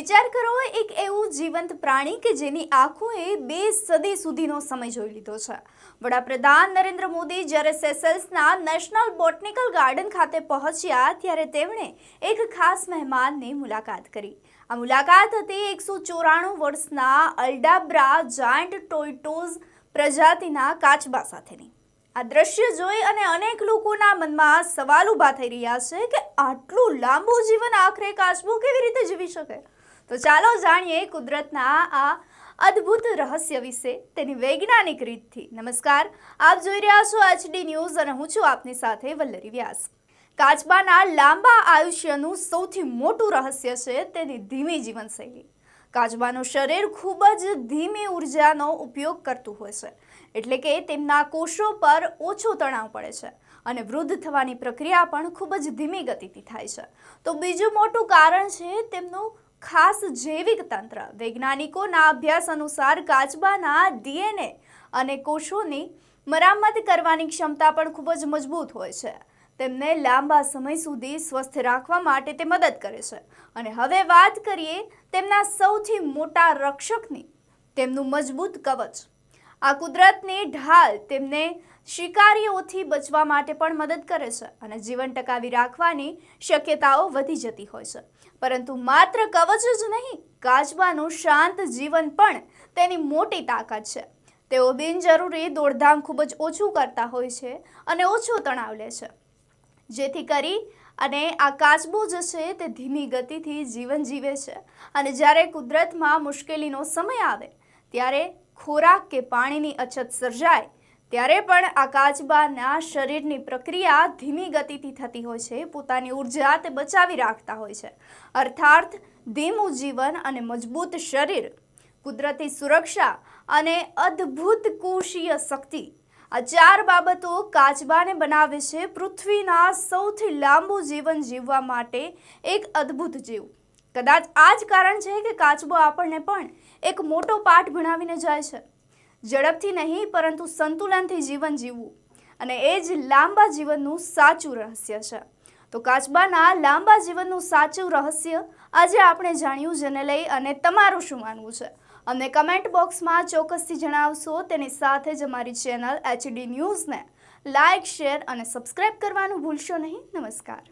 વિચાર કરો, એક એવું જીવંત પ્રાણી કે જેની આંખોએ 2 સદી સુધીનો સમય જોઈ લીધો છે. વડાપ્રધાન નરેન્દ્ર મોદી જ્યારે સેશેલ્સના નેશનલ બોટનિકલ ગાર્ડન ખાતે પહોંચ્યા ત્યારે તેમણે એક ખાસ મહેમાનની મુલાકાત કરી. આ મુલાકાત હતી 194 વર્ષના અલ્ડાબ્રા જાયન્ટ ટોર્ટોઇઝ પ્રજાતિના કાચબા સાથેની. આ દ્રશ્ય જોઈ અને અનેક લોકોના મનમાં સવાલ ઊભા થઈ રહ્યા છે કે આટલું લાંબુ જીવન આખરે કાચબો કેવી રીતે જીવી શકે? તો ચાલો જાણીએ કુદરતના આ અદ્ભુત રહસ્ય વિશે, તેની વૈજ્ઞાનિક રીતથી. નમસ્કાર, આપ જોઈ રહ્યા છો HD ન્યૂઝ અને હું છું આપની સાથે વલ્લરી વ્યાસ. કાચબાના લાંબા આયુષ્યનું સૌથી મોટું રહસ્ય છે તેની ધીમી જીવનશૈલી. કાચબાનું શરીર ખૂબ જ ધીમી ઉર્જાનો ઉપયોગ કરતું હોય છે, એટલે કે તેમના કોષો પર ઓછો તણાવ પડે છે અને વૃદ્ધ થવાની પ્રક્રિયા પણ ખૂબ જ ધીમી ગતિથી થાય છે. તો બીજું મોટું કારણ છે તેમનું ખાસ જૈવિક તંત્ર. વૈજ્ઞાનિકોના અભ્યાસ અનુસાર કાચબાના DNA અને કોષોની મરામત કરવાની ક્ષમતા પણ ખૂબ જ મજબૂત હોય છે. તેમને લાંબા સમય સુધી સ્વસ્થ રાખવા માટે તે મદદ કરે છે. અને હવે વાત કરીએ તેમના સૌથી મોટા રક્ષકની, તેમનું મજબૂત કવચ. આ કુદરતની ઢાલ તેમને શિકારીઓથી બચવા માટે પણ મદદ કરે છે અને જીવન ટકાવી રાખવાની શક્યતાઓ વધી જતી હોય છે. પરંતુ માત્ર કવચ જ નહીં, કાચબાનું શાંત જીવન પણ તેની મોટી તાકાત છે. તેઓ બિનજરૂરી દોડધામ ખૂબ જ ઓછું કરતા હોય છે અને ઓછો તણાવ લે છે, જેથી કરી અને આ કાચબો જે છે તે ધીમી ગતિથી જીવન જીવે છે. અને જ્યારે કુદરતમાં મુશ્કેલીનો સમય આવે, ત્યારે ખોરાક કે પાણીની અછત સર્જાય, ત્યારે પણ આ કાચબાના શરીરની પ્રક્રિયા ધીમી ગતિથી થતી હોય છે. પોતાની ઉર્જા તે બચાવી રાખતા હોય છે. અર્થાત ધીમું જીવન અને મજબૂત શરીર, કુદરતી સુરક્ષા અને અદ્ભુત કોષીય શક્તિ, આ 4 બાબતો કાચબાને બનાવે છે પૃથ્વીના સૌથી લાંબુ જીવન જીવવા માટે એક અદ્ભુત જીવ. કદાચ આ જ કારણ છે કે કાચબો આપણને પણ એક મોટો પાઠ ભણાવીને જાય છે. ઝડપથી નહીં, પરંતુ સંતુલનથી જીવન જીવવું, અને એ જ લાંબા જીવનનું સાચું રહસ્ય છે. તો કાચબાના લાંબા જીવનનું સાચું રહસ્ય આજે આપણે જાણ્યું, જેને લઈ અને તમારું શું માનવું છે અમને કમેન્ટ બોક્સમાં ચોક્કસથી જણાવશો. તેની સાથે જ અમારી ચેનલ HD ન્યૂઝને લાઇક, શેર અને સબસ્ક્રાઇબ કરવાનું ભૂલશો નહીં. નમસ્કાર.